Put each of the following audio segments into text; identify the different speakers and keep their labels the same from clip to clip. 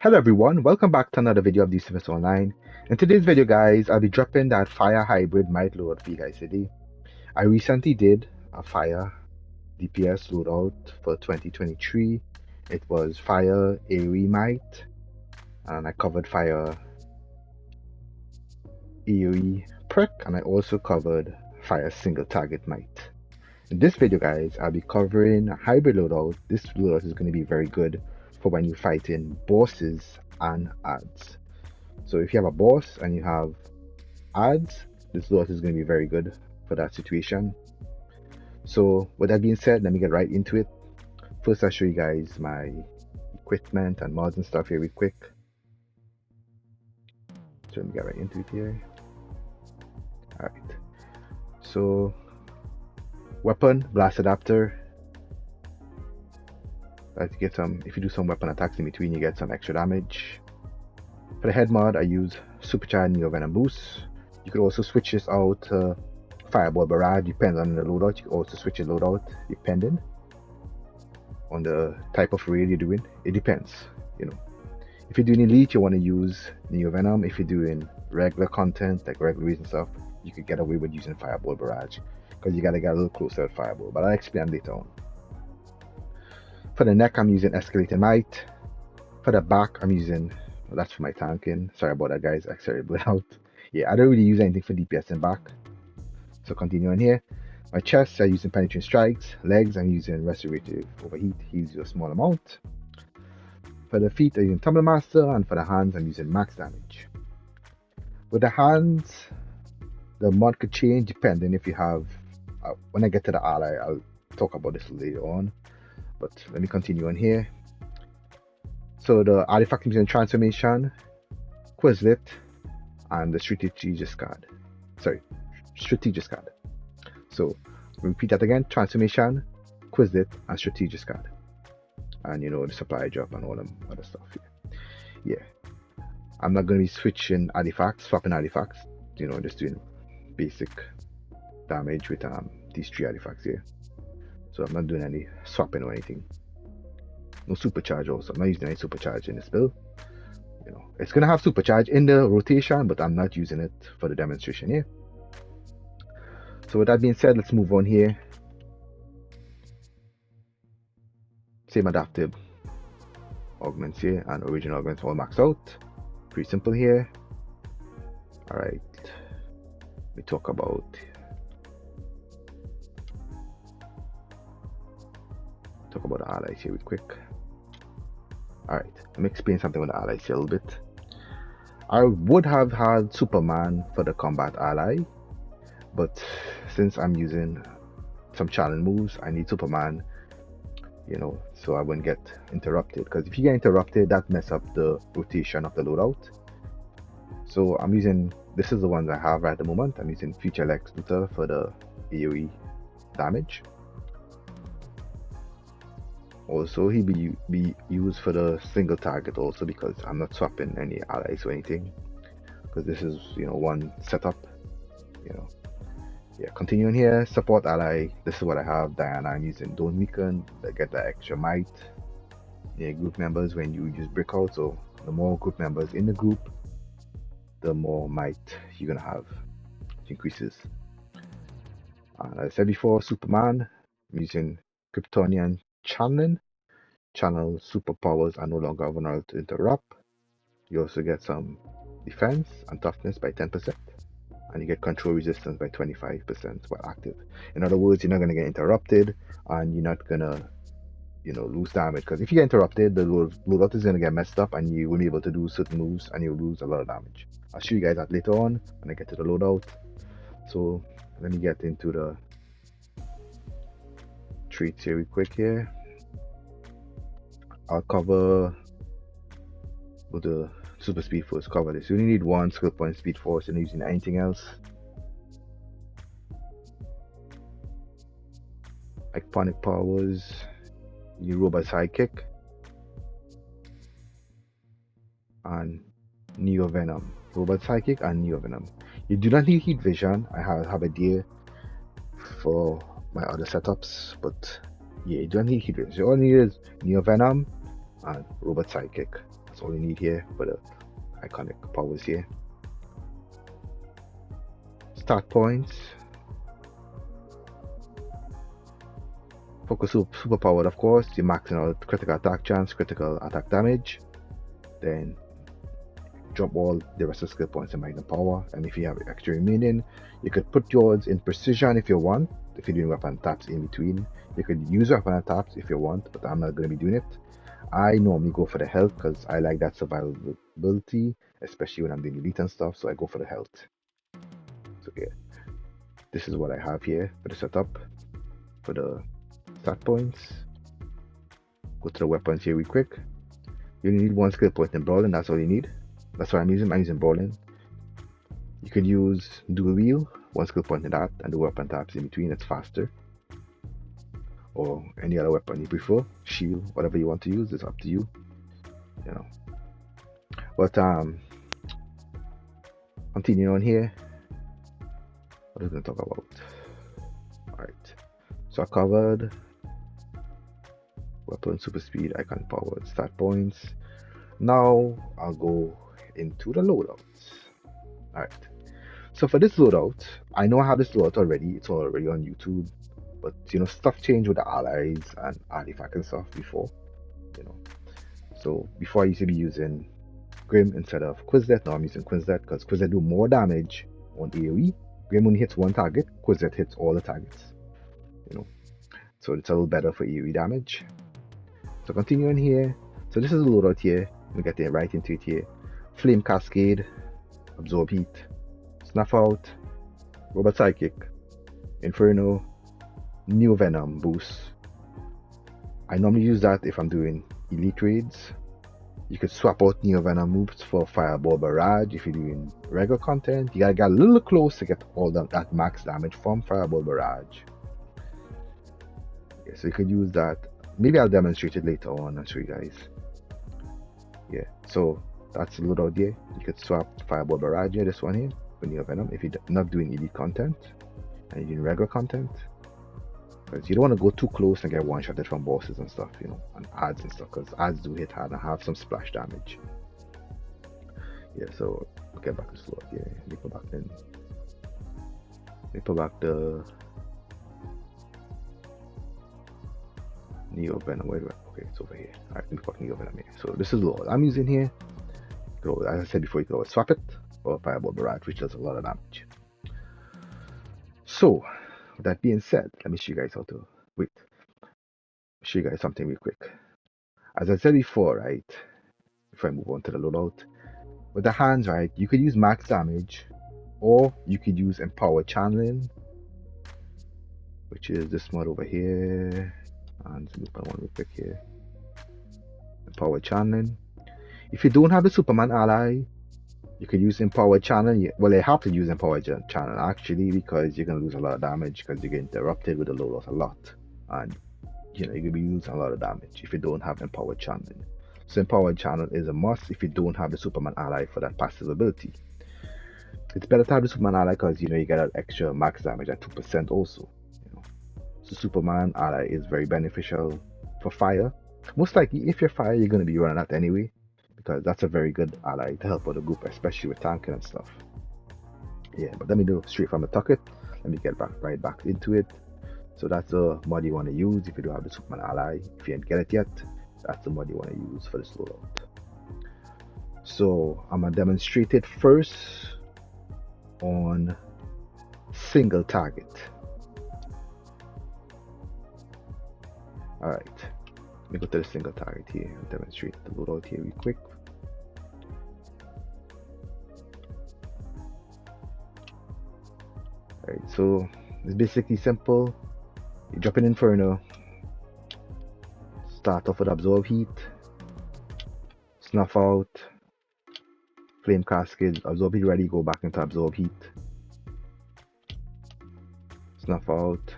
Speaker 1: Hello everyone, welcome back to another video of DCUO Online. In today's video guys, I'll be dropping that Fire Hybrid Might loadout for you guys today. I recently did a Fire DPS loadout for 2023. It was Fire AoE Might, and I covered Fire AoE Prick, and I also covered Fire Single Target Might. In this video guys, I'll be covering a hybrid loadout. This loadout is going to be very good for when you're fighting bosses and adds. So if you have a boss and you have adds, this loadout is going to be very good for that situation. So with that being said, let me get right into it. First, I'll show you guys my equipment and mods and stuff here real quick. So let me get right into it here. Alright. So weapon, blast adapter. To get some, if you do some weapon attacks in between, you get some extra damage. For the head mod, I use supercharged Neo Venom boost. You could also switch this out to Fireball Barrage, depends on the loadout. You can also switch your loadout depending on the type of raid you're doing. It depends, you know. If you're doing elite, you want to use Neo Venom. If you're doing regular content, like regular raids and stuff, you could get away with using Fireball Barrage because you gotta get a little closer at Fireball, but I'll explain later on. For the neck, I'm using Escalating Might. For the back, I'm using, well, that's for my tanking. Sorry about that, guys. I started blowing out. Yeah, I don't really use anything for DPS in back. So continue on here. My chest, I'm using Penetrating Strikes. Legs, I'm using Restorative Overheat. Heals you a small amount. For the feet, I'm using Tumble Master. And for the hands, I'm using Max Damage. With the hands, the mod could change depending if you have, when I get to the ally, I'll talk about this later on. But let me continue on here. So the artifact I'm using Transformation, Quizlet, and the Strategist card. Sorry, Strategist card. So repeat that again: Transformation, Quizlet, and Strategist card. And you know, the supply drop and all them other stuff here. Yeah. I'm not gonna be switching artifacts, swapping artifacts, you know, just doing basic damage with these 3 artifacts here. So I'm not doing any swapping or anything. No supercharge also. I'm not using any supercharge in this build. You know, it's gonna have supercharge in the rotation, but I'm not using it for the demonstration here. So with that being said, let's move on here. Same adaptive augments here and original augments all maxed out. Pretty simple here. Alright. We talk about the allies here real quick. Alright, let me explain something with the allies here a little bit. I would have had Superman for the combat ally, but since I'm using some challenge moves, I need Superman, you know, so I wouldn't get interrupted. Because if you get interrupted, that mess up the rotation of the loadout. So I'm using, this is the ones I have right at the moment. I'm using Future Lex Luthor for the AoE damage. Also, he be used for the single target also, because I'm not swapping any allies or anything, because this is, you know, one setup, you know. Yeah, continuing here, support ally. This is what I have. Diana, I'm using Don't Weaken to get the extra might. Yeah, group members when you use breakout. So the more group members in the group, the more might you're gonna have. It increases. And as I said before, Superman, I'm using Kryptonian channeling. Channel superpowers are no longer vulnerable to interrupt. You also get some defense and toughness by 10%, and you get control resistance by 25% while active. In other words, you're not going to get interrupted, and you're not going to, you know, lose damage. Because if you get interrupted, the loadout is going to get messed up, and you won't be able to do certain moves, and you'll lose a lot of damage. I'll show you guys that later on when I get to the loadout. So let me get into the traits here real quick here. I'll cover with the super speed force. Cover this. You only need 1 skill point speed force, and using anything else. Iconic powers. You robot sidekick and Neo Venom. Robot sidekick and Neo Venom. You do not need heat vision. I have a idea for my other setups, but yeah, you don't need heat vision. So all you need is Neo Venom and robot sidekick. That's all you need here for the iconic powers here. Start points. Focus super powered, of course. You're maxing out critical attack chance, critical attack damage. Then drop all the rest of skill points in Magnum Power. And if you have extra remaining, you could put yours in Precision if you want. If you're doing weapon taps in between, you could use weapon taps if you want, but I'm not going to be doing it. I normally go for the health because I like that survivability, especially when I'm doing elite and stuff. So I go for the health. So yeah, this is what I have here for the setup for the start points. Go to the weapons here real quick. You need one skill point in brawling, that's all you need. That's what I'm using brawling. You could use dual wheel, one skill point in that, and the weapon taps in between, it's faster. Or any other weapon you prefer, shield, whatever you want to use, it's up to you. You know. But continuing on here, what are we gonna talk about? Alright. So I covered weapon, super speed, icon power, start points. Now I'll go into the loadouts. Alright. So for this loadout, I know I have this loadout already, it's already on YouTube. But you know, stuff changed with the allies and artifacts and stuff before. You know. So before I used to be using Grim instead of Quizlet, now I'm using Quizlet because Quizlet do more damage on AoE. Grim only hits one target, Quizlet hits all the targets. You know. So it's a little better for AoE damage. So continuing here. So this is a loadout here. We get right into it here. Flame Cascade, Absorb Heat, Snuff Out, Robot Psychic, Inferno, Neo Venom boost. I normally use that if I'm doing elite raids. You could swap out Neo Venom moves for Fireball Barrage if you're doing regular content. You gotta get a little close to get all that max damage from Fireball Barrage. Yeah, so you could use that. Maybe I'll demonstrate it later on and show you guys. Yeah, so that's a loadout there. You could swap Fireball Barrage here, this one here, for Neo Venom if you're not doing elite content and you're doing regular content. Because you don't want to go too close and get one-shotted from bosses and stuff, you know, and ads and stuff, because ads do hit hard and have some splash damage. Yeah, so we'll get back to slow. Yeah, let me put back in. Let me put back the Neo Venom. Wait, okay, it's over here. Alright, let me put Neo Venom here. So this is what I'm using here. So as I said before, you can always swap it or Fireball Barrage, which does a lot of damage. So with that being said, let me show you guys how to show you guys something real quick. As I said before, right, if I move on to the loadout, with the hands, right, you could use max damage or you could use empower channeling, which is this mod over here. And let's move on one real quick here. Empower channeling. If you don't have the Superman ally, you could use Empower Channel. Well, you have to use Empower Channel actually, because you're gonna lose a lot of damage because you get interrupted with the loadout a lot, and you know you're gonna be losing a lot of damage if you don't have Empower Channel. So Empower Channel is a must if you don't have the Superman ally for that passive ability. It's better to have the Superman ally because you know you get an extra max damage at 2% also. You know, so Superman ally is very beneficial for fire. Most likely, if you're fire, you're gonna be running that anyway, because that's a very good ally to help out the group, especially with tanking and stuff. Yeah, but let me do straight from the tucket. Let me get right back into it. So that's the mod you want to use if you don't have the Superman ally. If you didn't get it yet, that's the mod you want to use for this loadout. So I'm gonna demonstrate it first on single target. Alright, let me go to the single target here and demonstrate the loadout here real quick. Alright, so it's basically simple. You drop an Inferno, start off with Absorb Heat, Snuff Out, Flame Cascade, Absorb Heat ready, go back into Absorb Heat, Snuff Out,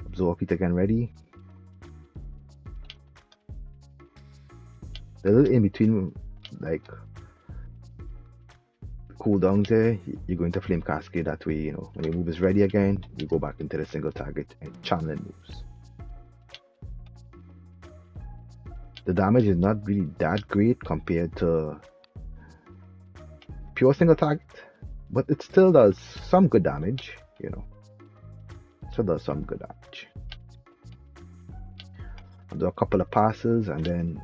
Speaker 1: Absorb Heat again ready. The little in between, like, cooldowns there, you go into Flame Cascade. That way, you know, when your move is ready again, you go back into the single target and channeling moves. The damage is not really that great compared to pure single target, but it still does some good damage, you know. Still does some good damage. I'll do a couple of passes and then,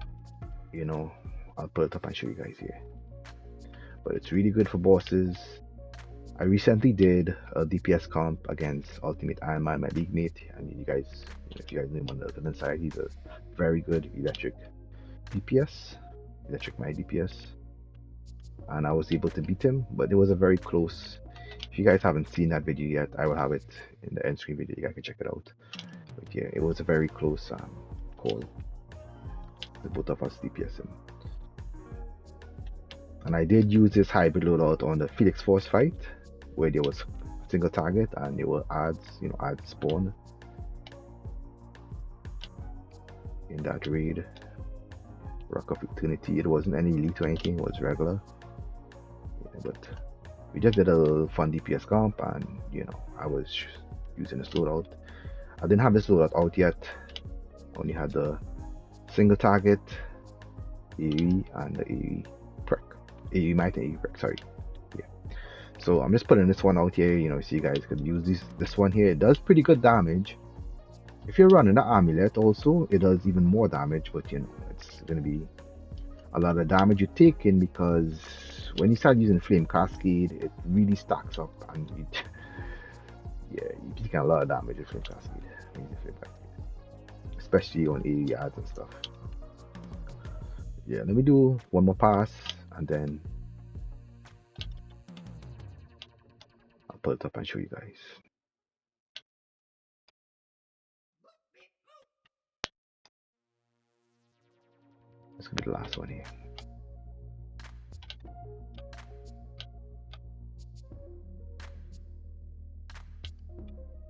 Speaker 1: you know, I'll put it up and show you guys here. But it's really good for bosses. I recently did a DPS comp against Ultimate Iron Man, my league mate, and you guys, if you guys know him on the inside, he's a very good electric DPS, electric my DPS, and I was able to beat him, but it was a very close. If you guys haven't seen that video yet, I will have it in the end screen video. You guys can check it out. But yeah, it was a very close call. The both of us DPS him. And I did use this hybrid loadout on the Felix Force fight, where there was a single target and there were ads, you know, ads spawned in that raid. Rock of Eternity, it wasn't any elite or anything, it was regular. Yeah, but we just did a little fun DPS comp, and you know, I was using this loadout. I didn't have this loadout out yet. I only had the single target, AoE, and the AoE perk. AoE might and AoE perk, sorry. Yeah. So I'm just putting this one out here, you know, so you guys could use this one here. It does pretty good damage. If you're running the amulet also, it does even more damage, but you know, it's gonna be a lot of damage you're taking, because when you start using Flame Cascade, it really stacks up, and yeah, you're taking a lot of damage with Flame Cascade. Especially on AoE ads and stuff. Yeah, let me do one more pass and then I'll put it up and show you guys. This could be the last one here.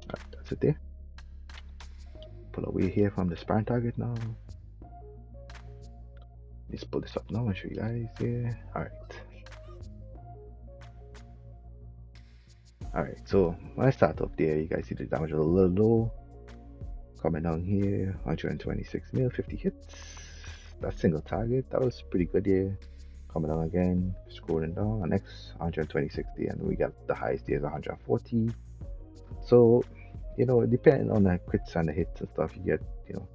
Speaker 1: Alright, that's it there. Pull away here from the sprint target now. Let's pull this up now and show you guys here. Alright, so when I start up there, you guys see the damage a little low. Coming down here, 126 mil, 50 hits. That single target, that was pretty good here. Coming down again, scrolling down, and next 126 there, and we got the highest there is 140. So, you know, depending on the crits and the hits and stuff, you get, you know,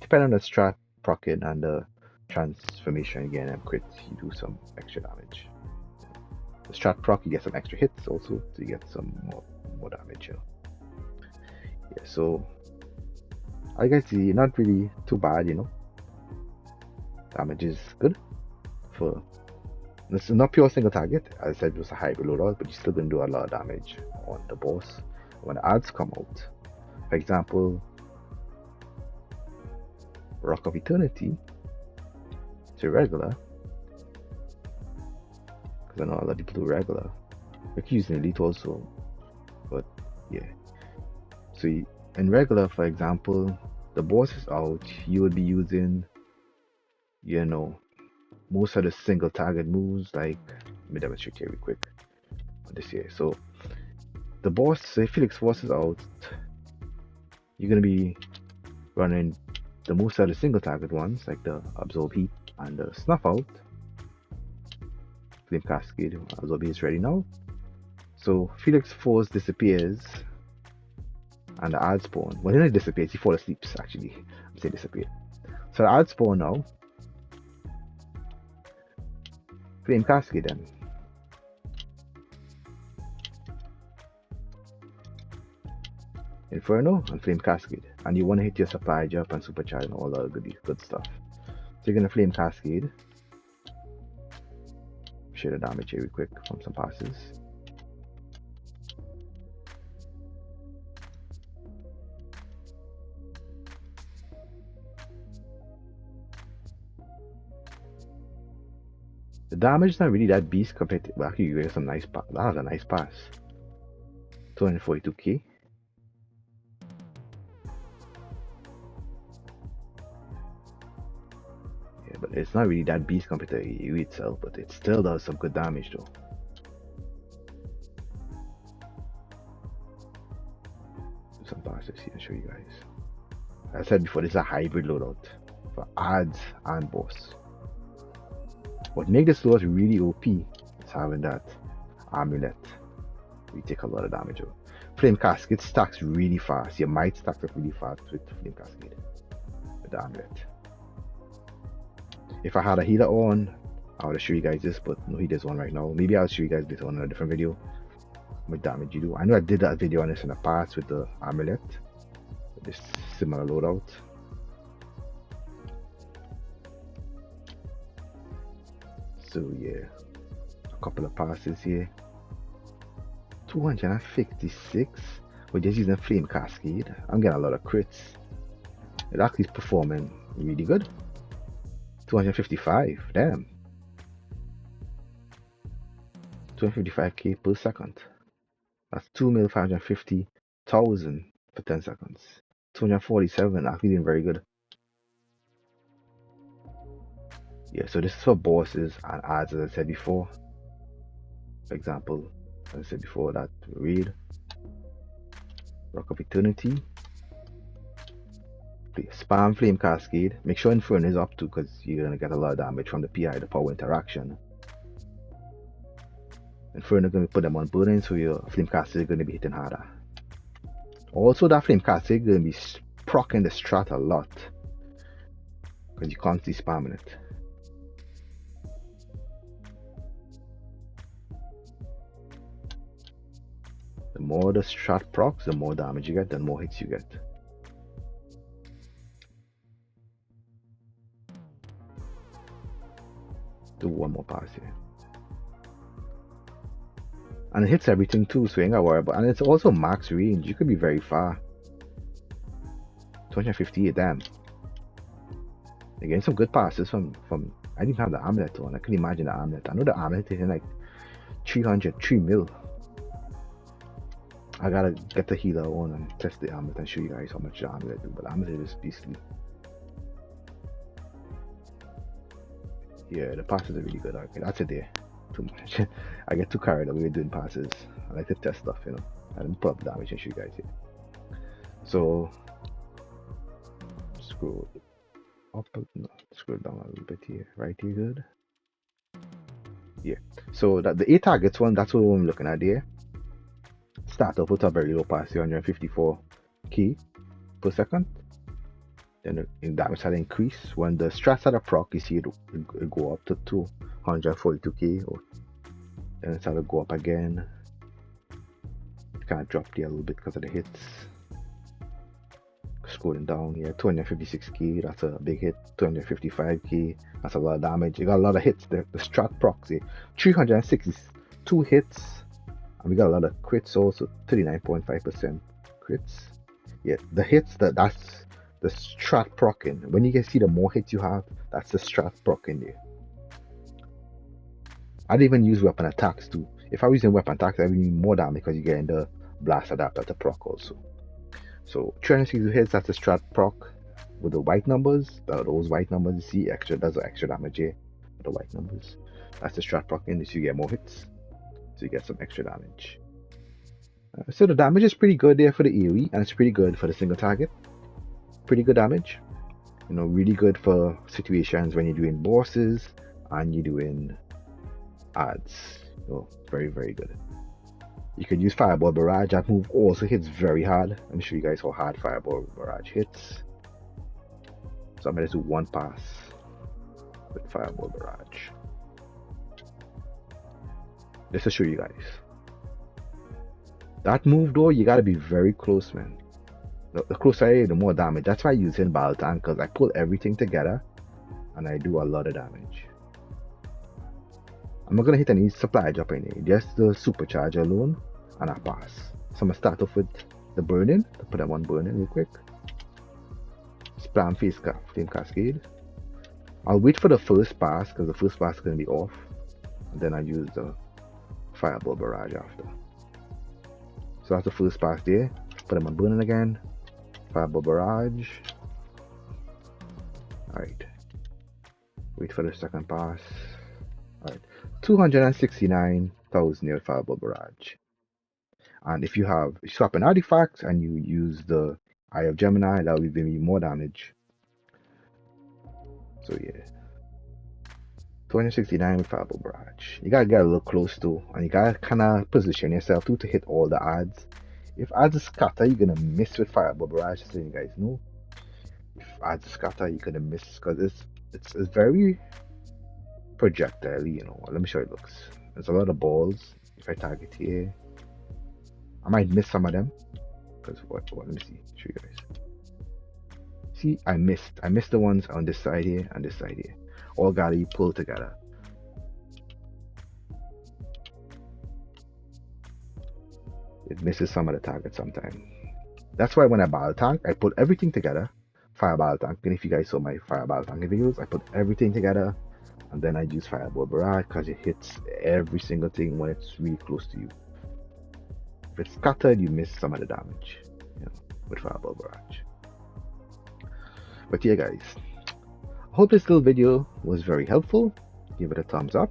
Speaker 1: depending on the strat proccing and the transformation again and crits, you do some extra damage. The strat proc, you get some extra hits also, so you get some more damage, you know. Yeah, so I guess see, not really too bad, you know. Damage is good for this is not pure single target. As I said, it was a hybrid loadout, but you're still gonna do a lot of damage on the boss when the ads come out. For example, Rock of Eternity to regular, because I know a lot of people do regular. We can use elite also, but yeah. So in regular, for example, the boss is out, you would be using, you know, most of the single target moves. Like, let me demonstrate here real quick on this here. So the boss, say Felix Force is out, you're gonna be running the most of the single target ones, like the Absorb Heat and the Snuff Out. Flame Cascade, Absorb Heat is ready now. So Felix Force disappears and the ad spawn. Well, it disappears, he falls asleep actually. I'm saying disappear. So the ad spawn now. Flame Cascade then. Inferno and Flame Cascade. And you want to hit your supply drop and supercharge and all the good stuff. So you're gonna Flame Cascade. Share the damage here real quick from some passes. The damage is not really that beast compared to, well, actually you get some nice pass. That was a nice pass. 242k. Yeah, but it's not really that beast compared to AoE itself, but it still does some good damage though. Some passes here to show you guys. As I said before, this is a hybrid loadout for adds and boss. What makes this loss really OP is having that amulet. We take a lot of damage out. Flame Cascade stacks really fast. Your might stacks up really fast with Flame Cascade. With the amulet. If I had a healer on, I would have show you guys this, but no healer's on right now. Maybe I'll show you guys this on a different video. What damage you do. I know I did that video on this in the past with the amulet. With this similar loadout. So yeah. A couple of passes here. 256. We're just using Flame Cascade. I'm getting a lot of crits. It actually is performing really good. 255, damn. 255k per second. That's 2,550,000 for 10 seconds. 247, actually doing very good. Yeah, so this is for bosses and adds, as I said before. For example, as I said before, that read Rock of Eternity. Spam Flame Cascade. Make sure Inferno is up too, because you're gonna get a lot of damage from the PI, the power interaction. Inferno gonna put them on burning, so your Flame Cascade is gonna be hitting harder. Also, that Flame Cascade is gonna be proccing the strat a lot, because you constantly spamming it. The more the strat procs, the more damage you get, the more hits you get. Do one more pass here. And it hits everything too, so you ain't gotta worry about it. And it's also max range. You could be very far. 258, damn. You're getting some good passes from I didn't have the amulet on. I couldn't imagine the amulet. I know the amulet is in like 3 mil. I gotta get the healer on and test the amulet and show you guys how much the amulet do. But the amulet is beastly. Yeah, the passes are really good. Okay, that's it there. Too much. I get too carried away doing passes. I like to test stuff, you know. I didn't put up damage and show you guys here. So scroll up, no, scroll down a little bit here. Right here, good. Yeah. So that the 8 targets one, that's what I'm looking at there. Start off with a very low pass, 154k per second. Then the damage had increase. When the strats had a proc, you see it go up to 242k, or then it started to go up again. It kind of dropped there a little bit because of the hits. Scrolling down here, 256k, that's a big hit. 255k, that's a lot of damage. You got a lot of hits. The strat procs, 362 hits, and we got a lot of crits also, 39.5% crits. Yeah, the hits, that's the strat proccing. When you can see the more hits you have, that's the strat proccing there. I'd even use weapon attacks too. If I was using weapon attacks, I'd need more damage because you get in the blast adapter to proc also. So 360 hits, that's the strat proc with the white numbers. Those white numbers you see extra, does extra damage here with the white numbers. That's the strat proc in, so you get more hits, so you get some extra damage. So the damage is pretty good there for the AoE, and it's pretty good for the single target. Pretty good damage, you know, really good for situations when you're doing bosses and you're doing adds. You know, very, very good. You could use Fireball Barrage. That move also hits very hard. Let me show you guys how hard Fireball Barrage hits. So I'm going to do one pass with Fireball Barrage. Just to show you guys. That move though, you gotta be very close, man. The closer I am, the more damage. That's why I use in Battle Tank, because I pull everything together and I do a lot of damage. I'm not gonna hit any supply drop in here, just the supercharger alone, and I pass. So I'm gonna start off with the burning, to put them on burning real quick. Spam Flame Cascade. I'll wait for the first pass, because the first pass is gonna be off, and then I use the Fireball Barrage after. So that's the first pass there. Put them on burning again. Fireball Barrage. Alright. Wait for the second pass. Alright. 269,000 near Fireball Barrage. And if you swap an artifact and you use the Eye of Gemini, that will give me more damage. So yeah, 269 with Fireball Barrage. You gotta get a little close too, and you gotta kind of position yourself too to hit all the odds. If odds scatter, you're gonna miss with Fireball Barrage. So you guys know, if odds scatter, you're gonna miss because it's very projectile. You know, let me show you it looks. There's a lot of balls. If I target here, I might miss some of them. Because what? Let me see. Show you guys. See, I missed the ones on this side here and this side here. All gotta be pulled together. It misses some of the targets sometimes. That's why when I battle tank, I put everything together. Fireball tank. And if you guys saw my fireball tank videos, I put everything together, and then I use Fireball Barrage because it hits every single thing when it's really close to you. If it's scattered, you miss some of the damage, you know, with Fireball Barrage. But yeah, guys, I hope this little video was very helpful. Give it a thumbs up.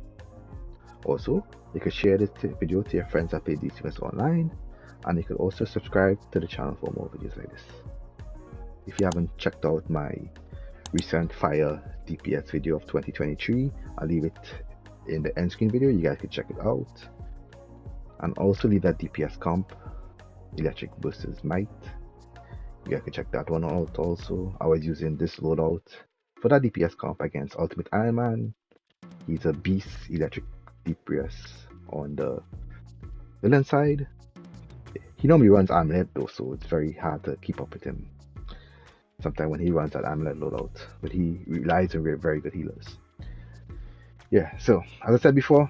Speaker 1: Also, you can share this video to your friends that play DCUO online, and you can also subscribe to the channel for more videos like this. If you haven't checked out my recent Fire DPS video of 2023, I'll leave it in the end screen video. You guys can check it out, and also leave that DPS comp, Electric versus Might. You guys can check that one out also. I was using this loadout for that DPS comp against Ultimate Iron Man. He's a beast electric DPS on the villain side. He normally runs Amulet though, so it's very hard to keep up with him sometimes when he runs that Amulet loadout, but he relies on very good healers. Yeah, so as I said before,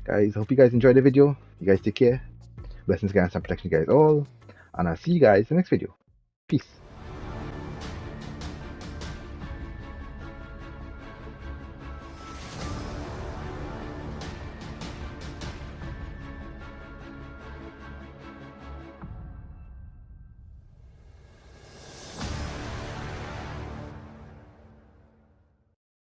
Speaker 1: guys, hope you guys enjoyed the video. You guys take care. Blessings, guys, and protection, guys all, and I'll see you guys in the next video. Peace.